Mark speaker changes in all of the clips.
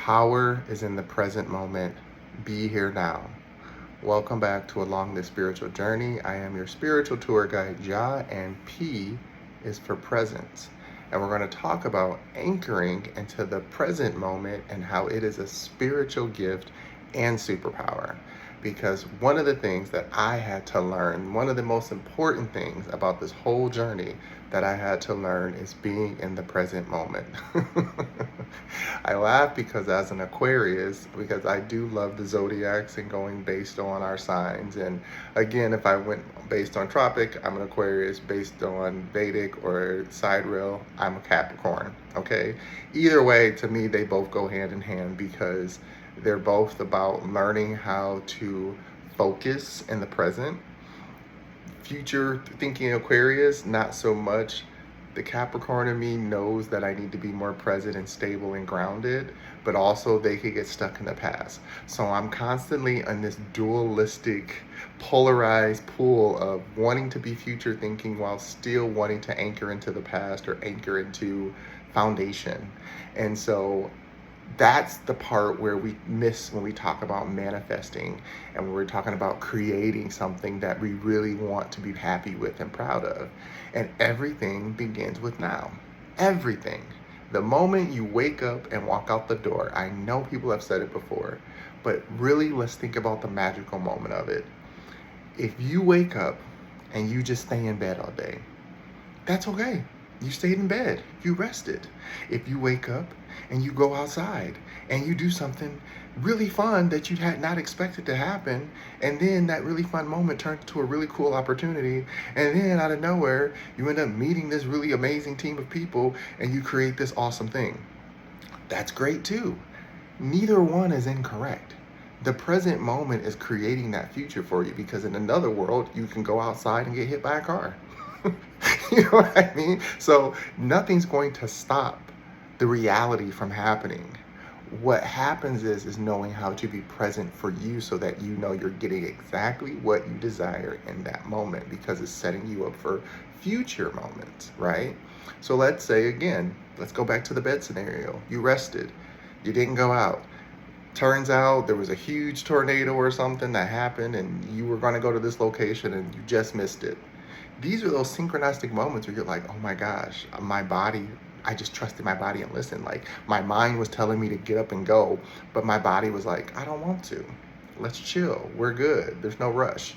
Speaker 1: power is in the present moment. Be here now. Welcome back to Along This Spiritual Journey. I am your spiritual tour guide, Jah, and P is for presence. And we're going to talk about anchoring into the present moment and how it is a spiritual gift and superpower. Because one of the things that I had to learn, one of the most important things about this whole journey that I had to learn is being in the present moment. I laugh because as an Aquarius, because I do love the zodiacs and going based on our signs. And again, if I went based on tropic, I'm an Aquarius. Based on Vedic or sidereal, I'm a Capricorn. Okay. Either way, to me, they both go hand in hand because they're both about learning how to focus in the present. Future thinking Aquarius, not so much. The Capricorn in me knows that I need to be more present and stable and grounded, but also they could get stuck in the past. So I'm constantly in this dualistic, polarized pool of wanting to be future thinking while still wanting to anchor into the past or anchor into foundation. And so that's the part where we miss when we talk about manifesting and when we're talking about creating something that we really want to be happy with and proud of. And everything begins with now. Everything. The moment you wake up and walk out the door, I know people have said it before, but really let's think about the magical moment of it. If you wake up and you just stay in bed all day, that's okay. You stayed in bed, you rested. If you wake up and you go outside and you do something really fun that you had not expected to happen, and then that really fun moment turns into a really cool opportunity, and then out of nowhere, you end up meeting this really amazing team of people and you create this awesome thing. That's great too. Neither one is incorrect. The present moment is creating that future for you because in another world, you can go outside and get hit by a car. You know what I mean? So nothing's going to stop the reality from happening. What happens is knowing how to be present for you so that you know you're getting exactly what you desire in that moment because it's setting you up for future moments, right? So let's say again, let's go back to the bed scenario. You rested. You didn't go out. Turns out there was a huge tornado or something that happened and you were going to go to this location and you just missed it. These are those synchronistic moments where you're like, oh my gosh, my body, I just trusted my body and listened. Like my mind was telling me to get up and go, but my body was like, I don't want to. Let's chill. We're good. There's no rush.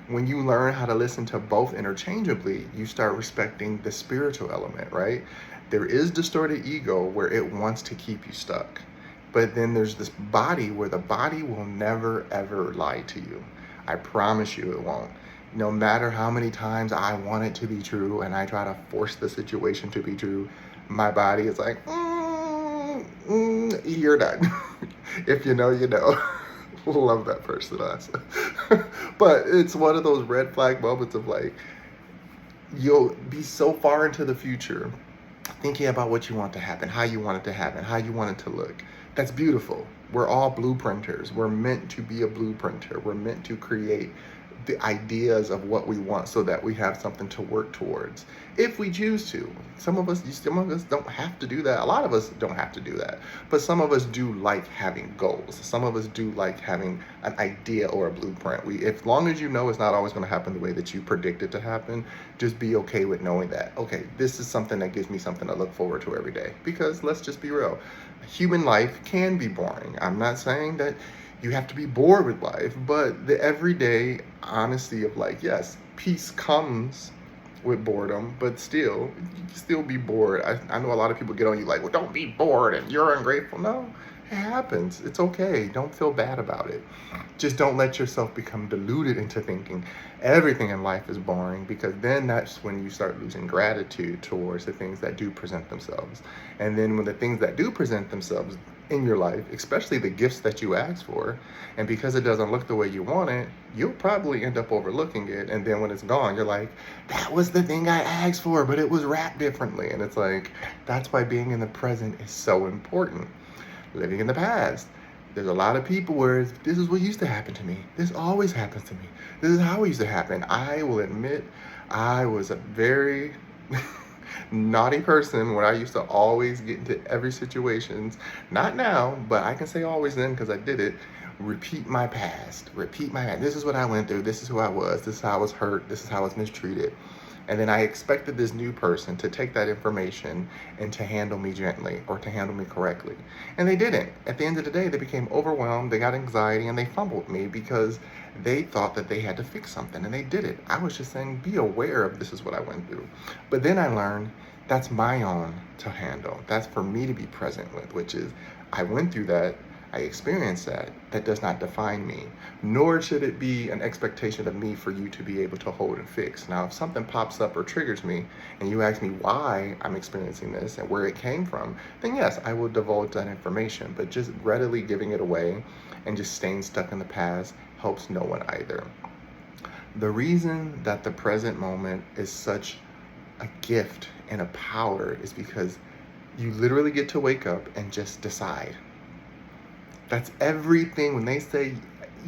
Speaker 1: When you learn how to listen to both interchangeably, you start respecting the spiritual element, right? There is distorted ego where it wants to keep you stuck. But then there's this body where the body will never, ever lie to you. I promise you it won't. No matter how many times I want it to be true and I try to force the situation to be true, my body is like, you're done. If you know, you know. Love that person, honestly. But it's one of those red flag moments of like, you'll be so far into the future thinking about what you want to happen, how you want it to happen, how you want it to look. That's beautiful. We're all blueprinters. We're meant to be a blueprinter. We're meant to create the ideas of what we want so that we have something to work towards if we choose to. Some of us don't have to do that. A lot of us don't have to do that, but some of us do like having goals. Some of us do like having an idea or a blueprint. As long as you know it's not always going to happen the way that you predict it to happen, just be okay with knowing that, okay, this is something that gives me something to look forward to every day. Because let's just be real, human life can be boring. I'm not saying that you have to be bored with life, but the everyday honesty of like, yes, peace comes with boredom, but still, you can still be bored. I know a lot of people get on you like, well, don't be bored and you're ungrateful. No, it happens. It's okay. Don't feel bad about it. Just don't let yourself become deluded into thinking everything in life is boring, because then that's when you start losing gratitude towards the things that do present themselves. And then when the things that do present themselves in your life, especially the gifts that you ask for, and because it doesn't look the way you want it, you'll probably end up overlooking it. And then when it's gone, you're like, that was the thing I asked for, but it was wrapped differently. And it's like, that's why being in the present is so important. Living in the past, there's a lot of people where this is what used to happen to me. This always happens to me. This is how it used to happen. I will admit, I was a very naughty person where I used to always get into every situations. Not now, but I can say always then because I did it. Repeat my past. Repeat my past. This is what I went through. This is who I was. This is how I was hurt. This is how I was mistreated. And then I expected this new person to take that information and to handle me gently or to handle me correctly. And they didn't. At the end of the day, they became overwhelmed, they got anxiety, and they fumbled me because they thought that they had to fix something, and they did it. I was just saying, be aware of this is what I went through. But then I learned that's my own to handle. That's for me to be present with, which is I went through that. I experienced that. That does not define me, nor should it be an expectation of me for you to be able to hold and fix. Now, if something pops up or triggers me and you ask me why I'm experiencing this and where it came from, then yes, I will divulge that information, but just readily giving it away and just staying stuck in the past helps no one either. The reason that the present moment is such a gift and a power is because you literally get to wake up and just decide. That's everything. When they say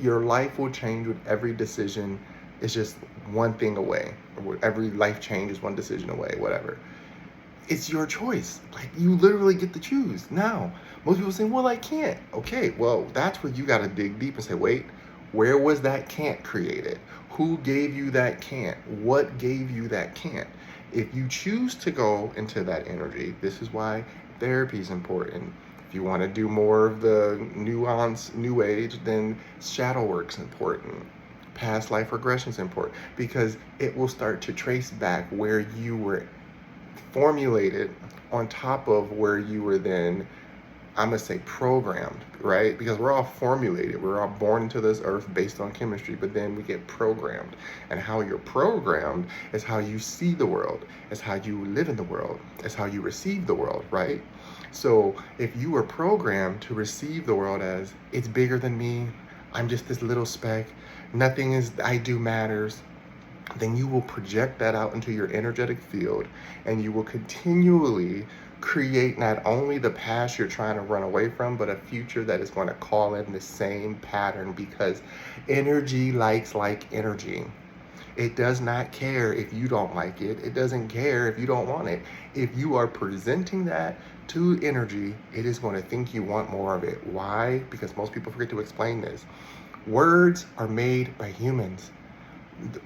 Speaker 1: your life will change with every decision, it's just one thing away. Or every life change is one decision away, whatever. It's your choice. Like, you literally get to choose. Now, most people say, well, I can't. Okay, well, that's where you got to dig deep and say, wait, where was that can't created? Who gave you that can't? What gave you that can't? If you choose to go into that energy, this is why therapy is important. If you want to do more of the nuance, new age, then shadow work's important. Past life regression is important because it will start to trace back where you were formulated on top of where you were then, I'm going to say, programmed, right? Because we're all formulated. We're all born into this earth based on chemistry, but then we get programmed. And how you're programmed is how you see the world, is how you live in the world, is how you receive the world, right? So if you were programmed to receive the world as, it's bigger than me, I'm just this little speck, nothing is I do matters, then you will project that out into your energetic field, and you will continually create not only the past you're trying to run away from, but a future that is going to call in the same pattern, because energy likes like energy. It does not care if you don't like it. It doesn't care if you don't want it. If you are presenting that to energy, it is going to think you want more of it. Why? Because most people forget to explain this. Words are made by humans.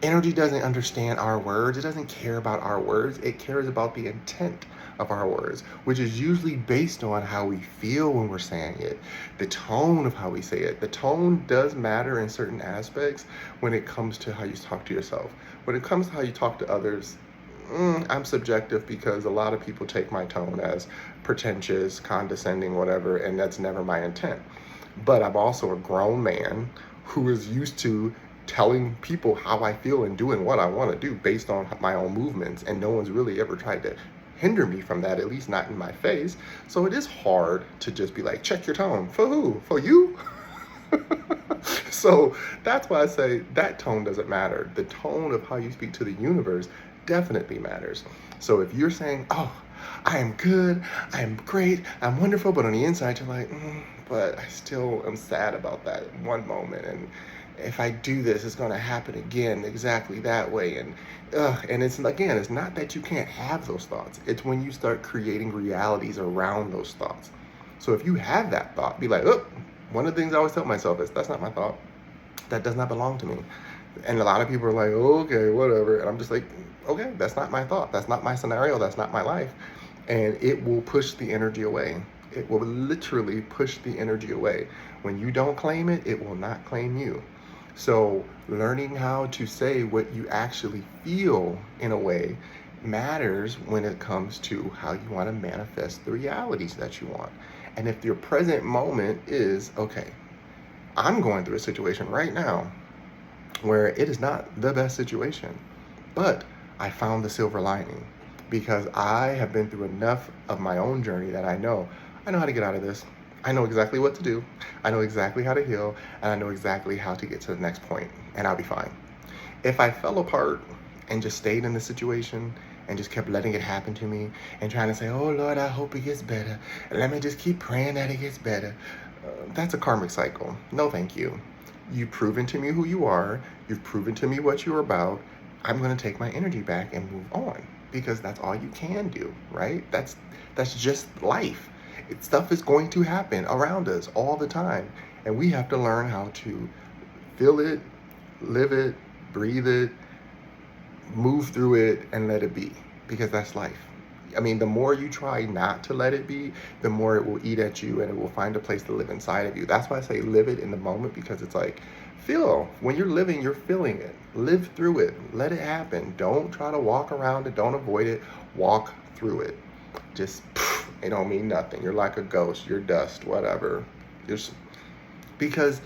Speaker 1: Energy doesn't understand our words. It doesn't care about our words. It cares about the intent of our words, which is usually based on how we feel when we're saying it, the tone of how we say it. The tone does matter in certain aspects when it comes to how you talk to yourself. When it comes to how you talk to others, I'm subjective because a lot of people take my tone as pretentious, condescending, whatever, and that's never my intent. But I'm also a grown man who is used to telling people how I feel and doing what I want to do based on my own movements, and no one's really ever tried to hinder me from that, at least not in my face. So it is hard to just be like, check your tone. For who? For you? So that's why I say that tone doesn't matter. The tone of how you speak to the universe definitely matters. So if you're saying, oh, I am good, I am great, I'm wonderful, but on the inside you're like, but I still am sad about that one moment, and if I do this, it's going to happen again exactly that way. And it's, again, it's not that you can't have those thoughts. It's when you start creating realities around those thoughts. So if you have that thought, be like, oh, one of the things I always tell myself is, that's not my thought. That does not belong to me. And a lot of people are like, okay, whatever. And I'm just like, okay, that's not my thought. That's not my scenario. That's not my life. And it will push the energy away. It will literally push the energy away. When you don't claim it, it will not claim you. So learning how to say what you actually feel in a way matters when it comes to how you want to manifest the realities that you want. And if your present moment is, okay, I'm going through a situation right now where it is not the best situation, but I found the silver lining because I have been through enough of my own journey that I know how to get out of this. I know exactly what to do. I know exactly how to heal, and I know exactly how to get to the next point, and I'll be fine. If I fell apart and just stayed in the situation and just kept letting it happen to me and trying to say, oh Lord, I hope it gets better, and let me just keep praying that it gets better, that's a karmic cycle. No, thank you. You've proven to me who you are. You've proven to me what you're about. I'm going to take my energy back and move on. because that's all you can do, right? That's just life. Stuff is going to happen around us all the time, and we have to learn how to feel it, live it, breathe it, move through it, and let it be, because that's life. I mean, the more you try not to let it be, the more it will eat at you and it will find a place to live inside of you. That's why I say live it in the moment, because it's like, feel. When you're living, you're feeling it. Live through it. Let it happen. Don't try to walk around it. Don't avoid it. Walk through it. Just, it don't mean nothing. You're like a ghost. You're dust, whatever. Just, because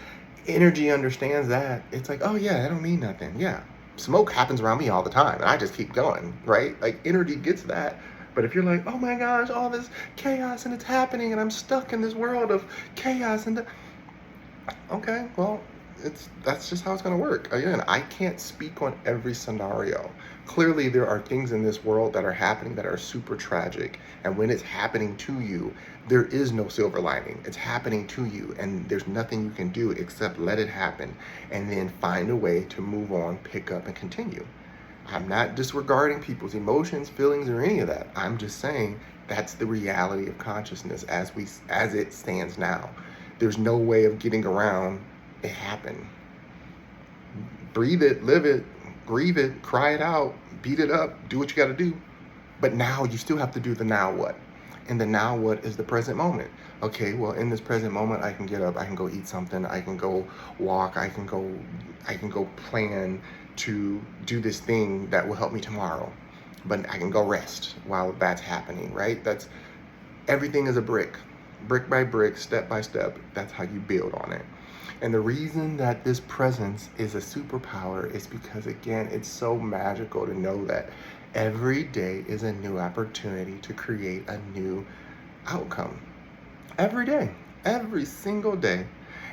Speaker 1: energy understands that. It's like, oh yeah, it don't mean nothing. Yeah. Smoke happens around me all the time and I just keep going, right? Like energy gets that. But if you're like, oh my gosh, all this chaos and it's happening and I'm stuck in this world of chaos okay, well, that's just how it's going to work. Again, I can't speak on every scenario. Clearly, there are things in this world that are happening that are super tragic. And when it's happening to you, there is no silver lining. It's happening to you, and there's nothing you can do except let it happen and then find a way to move on, pick up, and continue. I'm not disregarding people's emotions, feelings, or any of that. I'm just saying that's the reality of consciousness as it stands now. There's no way of getting around it happened. Breathe it, live it, grieve it, cry it out, beat it up, do what you got to do. But now you still have to do the now what. And the now what is the present moment. Okay, well, in this present moment, I can get up, I can go eat something, I can go walk, I can go plan to do this thing that will help me tomorrow. But I can go rest while that's happening, right? Everything is a brick by brick, step by step. That's how you build on it. And the reason that this presence is a superpower is because, again, it's so magical to know that every day is a new opportunity to create a new outcome. Every day, every single day.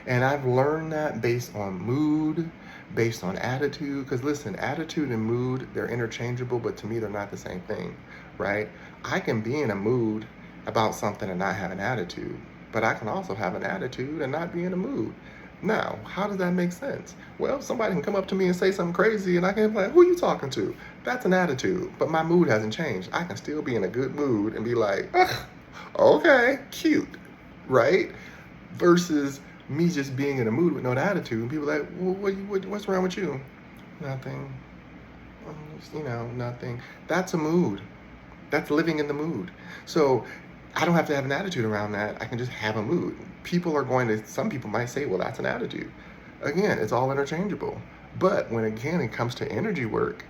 Speaker 1: And I've learned that based on mood, based on attitude. Because listen, attitude and mood, they're interchangeable, but to me, they're not the same thing, right? I can be in a mood about something and not have an attitude, but I can also have an attitude and not be in a mood. Now, how does that make sense? Well, somebody can come up to me and say something crazy and I can be like, who are you talking to? That's an attitude, but my mood hasn't changed. I can still be in a good mood and be like, okay, cute, right? Versus me just being in a mood with no attitude and people are like, well, what's wrong with you? Nothing. Nothing. That's a mood. That's living in the mood. So I don't have to have an attitude around that. I can just have a mood. Some people might say, well, that's an attitude. Again, it's all interchangeable. But when again, it comes to energy work,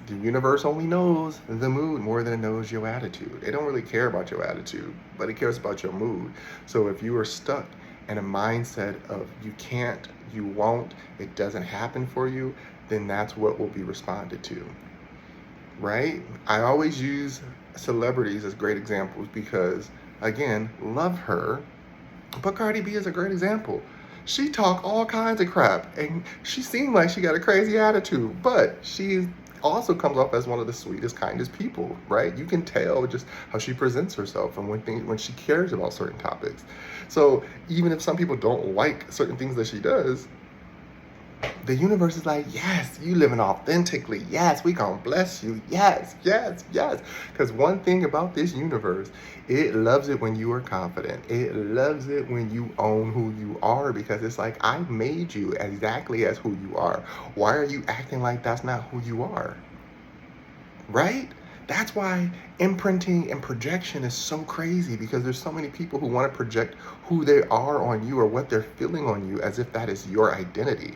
Speaker 1: the universe only knows the mood more than it knows your attitude. It don't really care about your attitude, but it cares about your mood. So if you are stuck in a mindset of you can't, you won't, it doesn't happen for you, then that's what will be responded to. Right? I always use celebrities as great examples because, again, love her, but Cardi B is a great example. She talk all kinds of crap, and she seemed like she got a crazy attitude, but she also comes off as one of the sweetest, kindest people, right? You can tell just how she presents herself and when she cares about certain topics. So even if some people don't like certain things that she does, the universe is like, yes, you living authentically. Yes, we gonna bless you. Yes, yes, yes. Because one thing about this universe, it loves it when you are confident. It loves it when you own who you are, because it's like, I made you exactly as who you are. Why are you acting like that's not who you are? Right? That's why imprinting and projection is so crazy, because there's so many people who want to project who they are on you or what they're feeling on you as if that is your identity.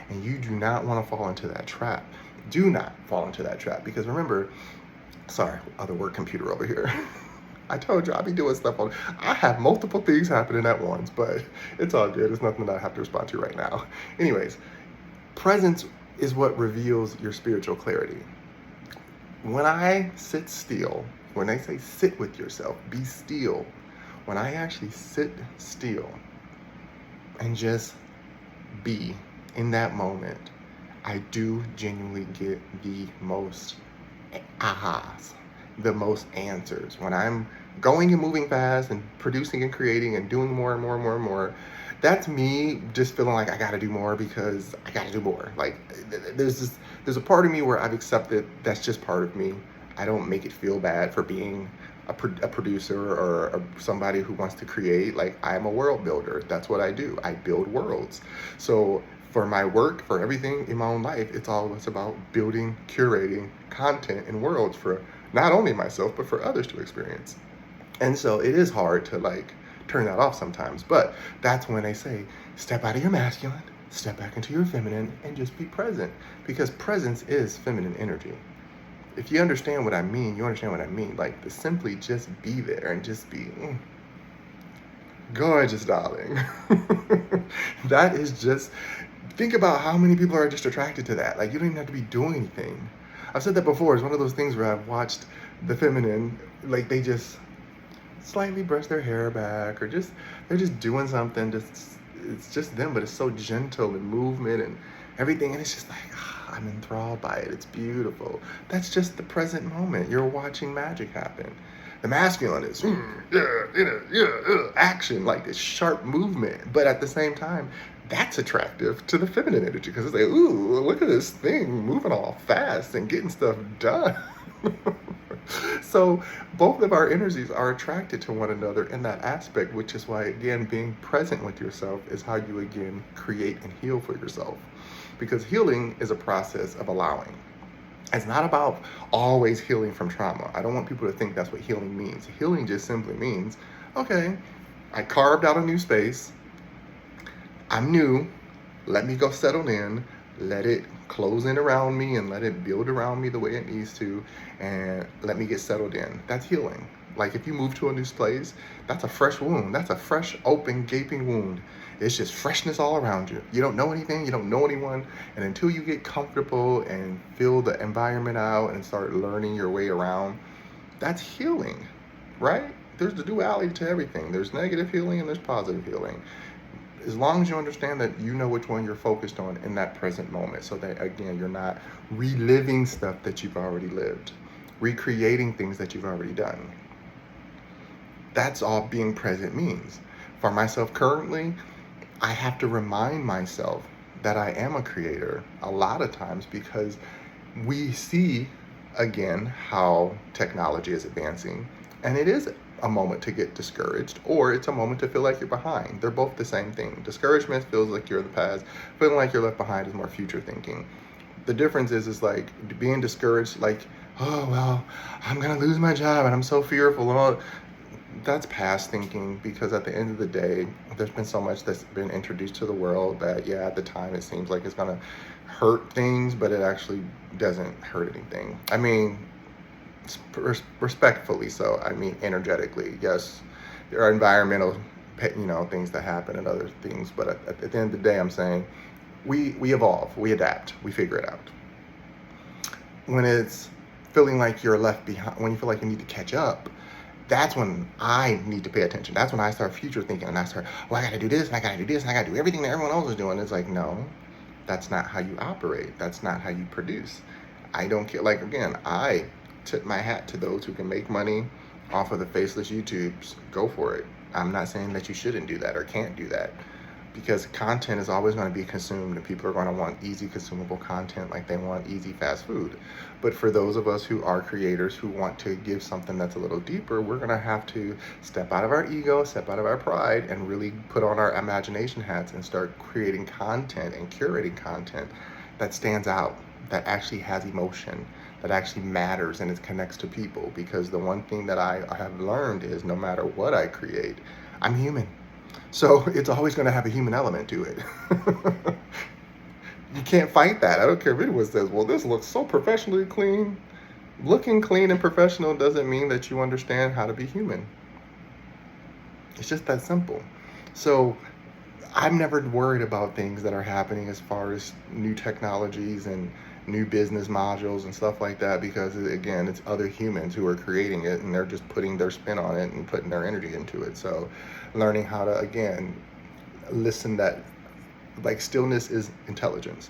Speaker 1: And you do not want to fall into that trap. Do not fall into that trap, because remember, sorry, other work computer over here. I told you I'll be doing stuff I have multiple things happening at once, but it's all good. It's nothing that I have to respond to right now. Anyways, presence is what reveals your spiritual clarity. When I sit still, when they say sit with yourself, be still, when I actually sit still and just be in that moment, I do genuinely get the most ahas, the most answers. When I'm going and moving fast and producing and creating and doing more and more and more and more, that's me just feeling like I gotta do more because I gotta do more. Like there's a part of me where I've accepted that's just part of me. I don't make it feel bad for being a producer or somebody who wants to create. Like, I'm a world builder. That's what I do. I build worlds. So for my work, for everything in my own life, it's always about building, curating content and worlds for not only myself, but for others to experience. And so it is hard to like turn that off sometimes. But that's when they say, step out of your masculine, step back into your feminine, and just be present. Because presence is feminine energy. If you understand what I mean, you understand what I mean. Like, to simply just be there and just be gorgeous, darling. That is just, think about how many people are just attracted to that. Like, you don't even have to be doing anything. I've said that before. It's one of those things where I've watched the feminine, like, they just slightly brush their hair back, or just, they're just doing something. Just, it's just them, but it's so gentle and movement and everything. And it's just like, I'm enthralled by it. It's beautiful. That's just the present moment. You're watching magic happen. The masculine is action, like this sharp movement. But at the same time, that's attractive to the feminine energy, because it's like, ooh, look at this thing moving all fast and getting stuff done. So both of our energies are attracted to one another in that aspect, which is why, again, being present with yourself is how you, again, create and heal for yourself. Because healing is a process of allowing. It's not about always healing from trauma. I don't want people to think that's what healing means. Healing just simply means, okay, I carved out a new space. I'm new. Let me go settle in. Let it close in around me and let it build around me the way it needs to, and let me get settled in. That's healing. Like, if you move to a new place, that's a fresh wound. That's a fresh, open, gaping wound. It's just freshness all around you. You don't know anything, you don't know anyone, and until you get comfortable and feel the environment out and start learning your way around, that's healing, right? There's the duality to everything. There's negative healing and there's positive healing. As long as you understand that you know which one you're focused on in that present moment, so that, again, you're not reliving stuff that you've already lived, recreating things that you've already done. That's all being present means. For myself currently, I have to remind myself that I am a creator a lot of times, because we see, again, how technology is advancing, and it is a moment to get discouraged, or it's a moment to feel like you're behind. They're both the same thing. Discouragement feels like you're in the past. Feeling like you're left behind is more future thinking. The difference is like being discouraged, like, oh, well, I'm gonna lose my job and I'm so fearful and all. That's past thinking, because at the end of the day, there's been so much that's been introduced to the world that, yeah, at the time it seems like it's gonna hurt things, but it actually doesn't hurt anything. I mean, respectfully so. I mean, energetically, yes, there are environmental, things that happen and other things, but at the end of the day, I'm saying we evolve, we adapt, we figure it out. When it's feeling like you're left behind, when you feel like you need to catch up, that's when I need to pay attention. That's when I start future thinking, and I start, well, I gotta do this, and I gotta do this, and I gotta do everything that everyone else is doing. It's like, no, that's not how you operate. That's not how you produce. I don't care. Like, again, I tip my hat to those who can make money off of the faceless YouTubes. Go for it. I'm not saying that you shouldn't do that or can't do that, because content is always going to be consumed, and people are going to want easy consumable content, like they want easy fast food. But for those of us who are creators, who want to give something that's a little deeper, we're going to have to step out of our ego, step out of our pride, and really put on our imagination hats and start creating content and curating content that stands out, that actually has emotion, that actually matters, and it connects to people. Because the one thing that I have learned is, no matter what I create, I'm human. So it's always going to have a human element to it. You can't fight that. I don't care if anyone says, well, this looks so professionally clean. Looking clean and professional doesn't mean that you understand how to be human. It's just that simple. So I'm never worried about things that are happening as far as new technologies and new business modules and stuff like that, because, again, it's other humans who are creating it, and they're just putting their spin on it and putting their energy into it. So learning how to, again, listen, that, like, stillness is intelligence.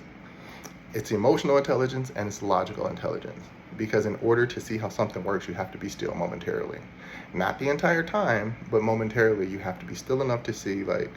Speaker 1: It's emotional intelligence and it's logical intelligence, because in order to see how something works, you have to be still momentarily. Not the entire time, but momentarily you have to be still enough to see, like,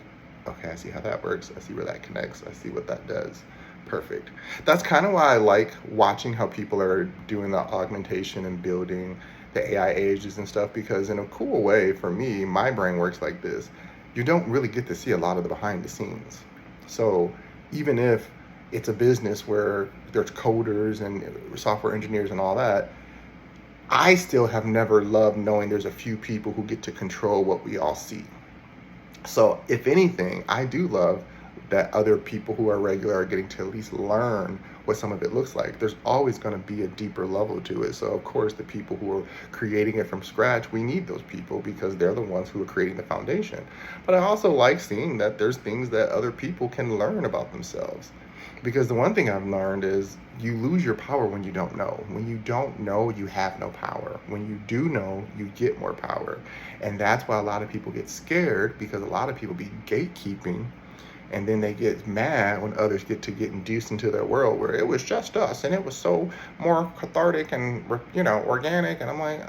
Speaker 1: okay, I see how that works. I see where that connects. I see what that does. Perfect. That's kind of why I like watching how people are doing the augmentation and building the AI ages and stuff, because in a cool way, for me, my brain works like this. You don't really get to see a lot of the behind the scenes. So even if it's a business where there's coders and software engineers and all that, I still have never loved knowing there's a few people who get to control what we all see. So if anything, I do love that other people who are regular are getting to at least learn what some of it looks like. There's always going to be a deeper level to it. So of course, the people who are creating it from scratch, we need those people because they're the ones who are creating the foundation. But I also like seeing that there's things that other people can learn about themselves. Because the one thing I've learned is you lose your power when you don't know. When you don't know, you have no power. When you do know, you get more power. And that's why a lot of people get scared, because a lot of people be gatekeeping, and then they get mad when others get induced into their world where it was just us and it was so more cathartic and organic. And I'm like,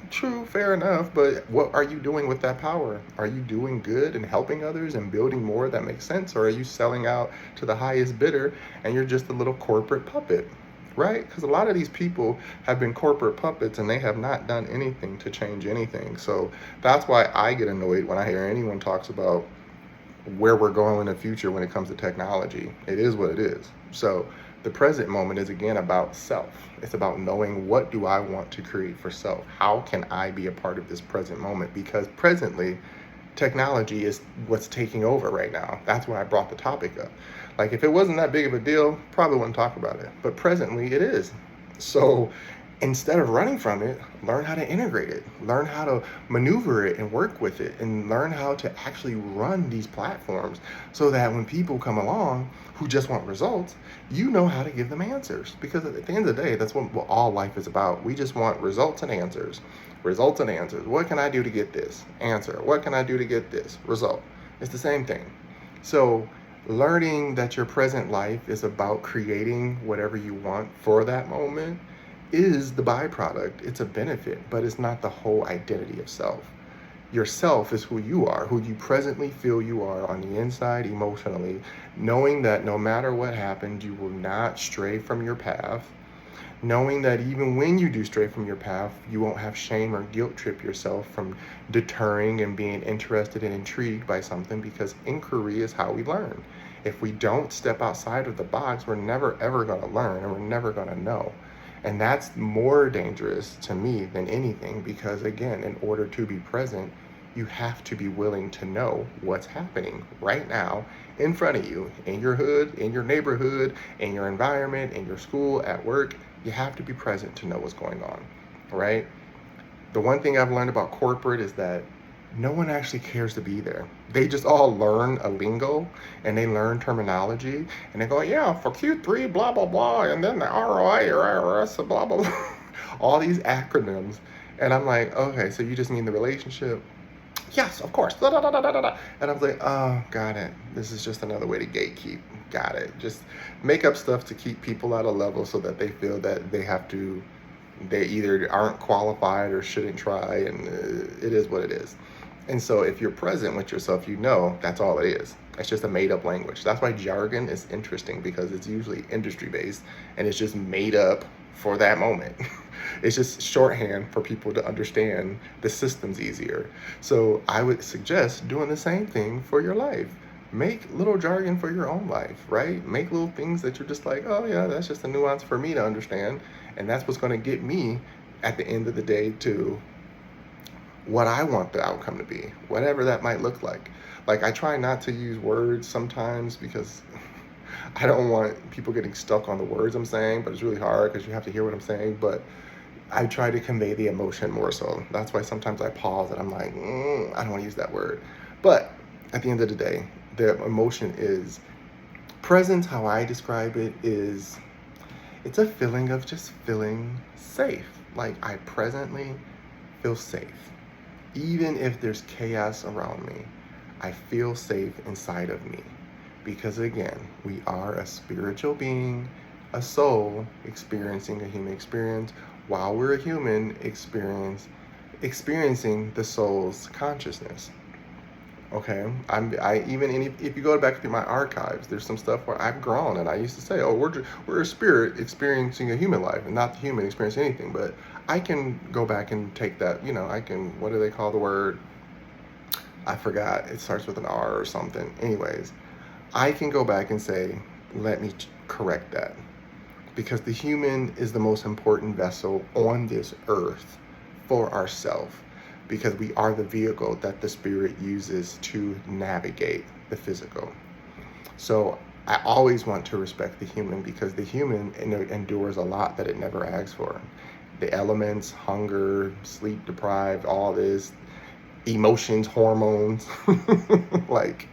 Speaker 1: true, fair enough, but what are you doing with that power? Are you doing good and helping others and building more that makes sense, or are you selling out to the highest bidder and you're just a little corporate puppet? Right? Because a lot of these people have been corporate puppets and they have not done anything to change anything. So that's why I get annoyed when I hear anyone talks about where we're going in the future when it comes to technology. It is what it is. So the present moment is again about self. It's about knowing, what do I want to create for self? How can I be a part of this present moment? Because presently, technology is what's taking over right now. That's why I brought the topic up. Like, if it wasn't that big of a deal, probably wouldn't talk about it. But presently it is. So instead of running from it, learn how to integrate it, learn how to maneuver it and work with it, and learn how to actually run these platforms so that when people come along who just want results, you know how to give them answers. Because at the end of the day, that's what all life is about. We just want results and answers. Results and answers. What can I do to get this? Answer. What can I do to get this? Result. It's the same thing. So learning that your present life is about creating whatever you want for that moment is the byproduct. It's a benefit, but it's not the whole identity of self. Yourself is who you are, who you presently feel you are on the inside emotionally, knowing that no matter what happens, you will not stray from your path, knowing that even when you do stray from your path, you won't have shame or guilt trip yourself from deterring and being interested and intrigued by something, because inquiry is how we learn. If we don't step outside of the box, we're never ever going to learn, and we're never going to know. And that's more dangerous to me than anything, because again, in order to be present, you have to be willing to know what's happening right now in front of you, in your hood, in your neighborhood, in your environment, in your school, at work. You have to be present to know what's going on, right? The one thing I've learned about corporate is that no one actually cares to be there. They just all learn a lingo and they learn terminology and they go, yeah, for Q3, blah, blah, blah, and then the ROI or IRS, blah, blah, blah. All these acronyms. And I'm like, okay, so you just mean the relationship? Yes, of course. Da, da, da, da, da, da. And I was like, oh, got it. This is just another way to gatekeep. Got it. Just make up stuff to keep people at a level so that they feel that they either aren't qualified or shouldn't try, and it is what it is. And so if you're present with yourself, that's all it is. It's just a made up language. That's why jargon is interesting, because it's usually industry based and it's just made up for that moment. It's just shorthand for people to understand the systems easier. So I would suggest doing the same thing for your life. Make little jargon for your own life, right? Make little things that you're just like, oh yeah, that's just a nuance for me to understand. And that's what's going to get me at the end of the day to what I want the outcome to be, whatever that might look like. Like, I try not to use words sometimes because I don't want people getting stuck on the words I'm saying, but it's really hard because you have to hear what I'm saying. But I try to convey the emotion more so. That's why sometimes I pause and I'm like, I don't want to use that word. But at the end of the day, the emotion is presence. How I describe it is, it's a feeling of just feeling safe. Like, I presently feel safe. Even if there's chaos around me, I feel safe inside of me. Because again, we are a spiritual being, a soul experiencing a human experience, while we're a human experiencing the soul's consciousness. Okay, I even if you go back through my archives, there's some stuff where I've grown, and I used to say, "Oh, we're a spirit experiencing a human life, and not the human experiencing anything." But I can go back and take that. I can. What do they call the word? I forgot. It starts with an R or something. Anyways, I can go back and say, "Let me correct that," because the human is the most important vessel on this earth for ourselves, because we are the vehicle that the spirit uses to navigate the physical. So I always want to respect the human, because the human endures a lot that it never asks for. The elements, hunger, sleep deprived, all this, emotions, hormones, like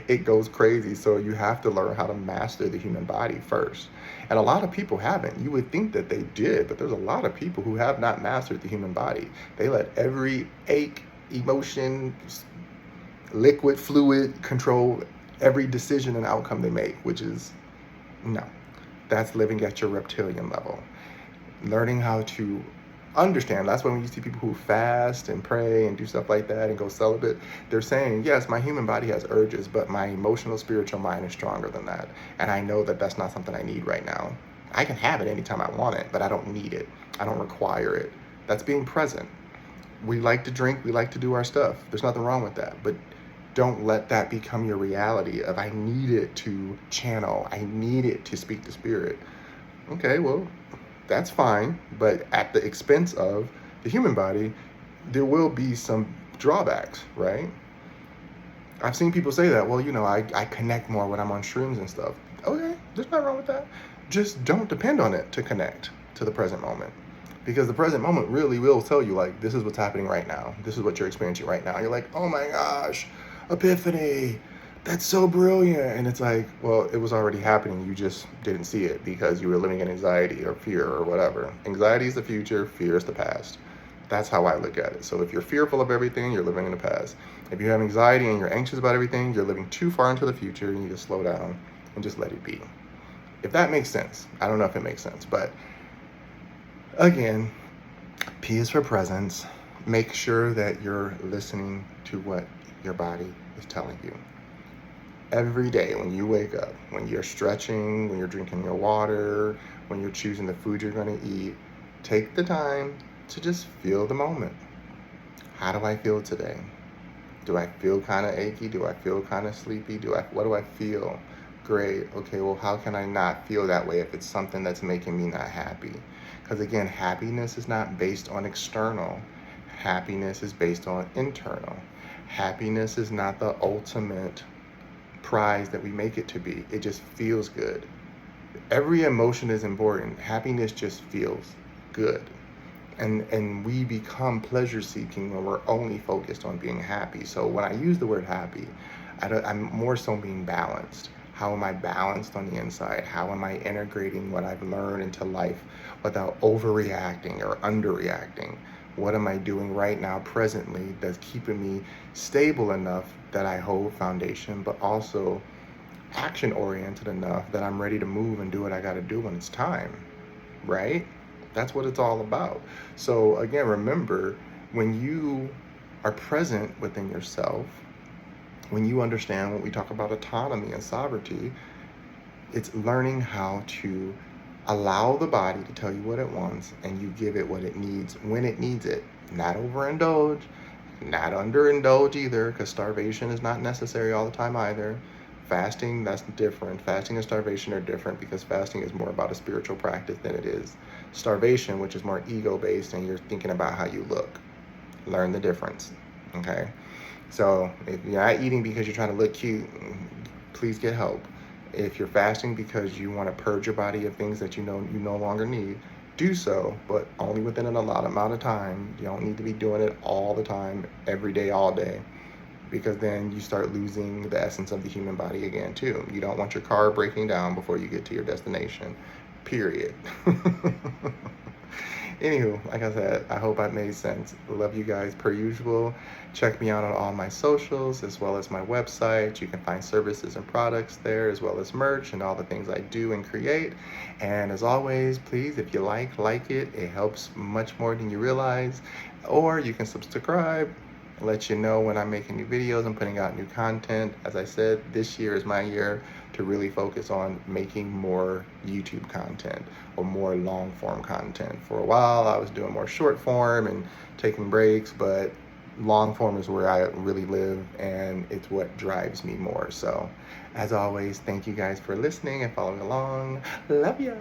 Speaker 1: it goes crazy. So you have to learn how to master the human body first. And a lot of people haven't. You would think that they did, but there's a lot of people who have not mastered the human body. They let every ache, emotion, liquid, fluid control every decision and outcome they make, which is no. That's living at your reptilian level. Learning how to understand. That's when you see people who fast and pray and do stuff like that and go celibate. They're saying, yes, my human body has urges, but my emotional, spiritual mind is stronger than that. And I know that that's not something I need right now. I can have it anytime I want it, but I don't need it. I don't require it. That's being present. We like to drink. We like to do our stuff. There's nothing wrong with that. But don't let that become your reality of, I need it to channel. I need it to speak to spirit. Okay, well, that's fine, but at the expense of the human body, there will be some drawbacks, right? I've seen people say that, well, I connect more when I'm on shrooms and stuff. Okay, there's nothing wrong with that. Just don't depend on it to connect to the present moment. Because the present moment really will tell you, like, this is what's happening right now. This is what you're experiencing right now. You're like, oh my gosh, epiphany. That's so brilliant. And it's like, well, it was already happening. You just didn't see it because you were living in anxiety or fear or whatever. Anxiety is the future, fear is the past. That's how I look at it. So if you're fearful of everything, you're living in the past. If you have anxiety and you're anxious about everything, you're living too far into the future. You need to slow down and just let it be. If that makes sense. I don't know if it makes sense, but again, P is for presence. Make sure that you're listening to what your body is telling you. Every day when you wake up, when you're stretching, when you're drinking your water, when you're choosing the food you're going to eat, take the time to just feel the moment. How do I feel today? Do I feel kind of achy? Do I feel kind of sleepy? What do I feel? Great. Okay, well, how can I not feel that way if it's something that's making me not happy? Because again, happiness is not based on external. Happiness is based on internal. Happiness is not the ultimate prize that we make it to be. It just feels good. Every emotion is important. Happiness just feels good. And we become pleasure seeking when we're only focused on being happy. So when I use the word happy, I'm more so being balanced. How am I balanced on the inside? How am I integrating what I've learned into life without overreacting or underreacting? What am I doing right now, presently, that's keeping me stable enough that I hold foundation, but also action-oriented enough that I'm ready to move and do what I got to do when it's time, right? That's what it's all about. So again, remember, when you are present within yourself, when you understand when we talk about autonomy and sovereignty, it's learning how to allow the body to tell you what it wants, and you give it what it needs when it needs it. Not overindulge, not underindulge either, because starvation is not necessary all the time either. Fasting, that's different. Fasting and starvation are different, because fasting is more about a spiritual practice than it is starvation, which is more ego-based and you're thinking about how you look. Learn the difference, okay? So if you're not eating because you're trying to look cute, please get help. If you're fasting because you want to purge your body of things that you know you no longer need, do so, but only within an allotted amount of time. You don't need to be doing it all the time, every day, all day, because then you start losing the essence of the human body again too. You don't want your car breaking down before you get to your destination, period. Anywho, like I said, I hope I made sense. Love you guys per usual. Check me out on all my socials as well as my website. You can find services and products there, as well as merch and all the things I do and create. And as always, please, if you like it. It helps much more than you realize. Or you can subscribe let you know when I'm making new videos and putting out new content. As I said, this year is my year to really focus on making more YouTube content or more long form content. For a while, I was doing more short form and taking breaks, but long form is where I really live, and it's what drives me more. So as always, thank you guys for listening and following along. Love ya.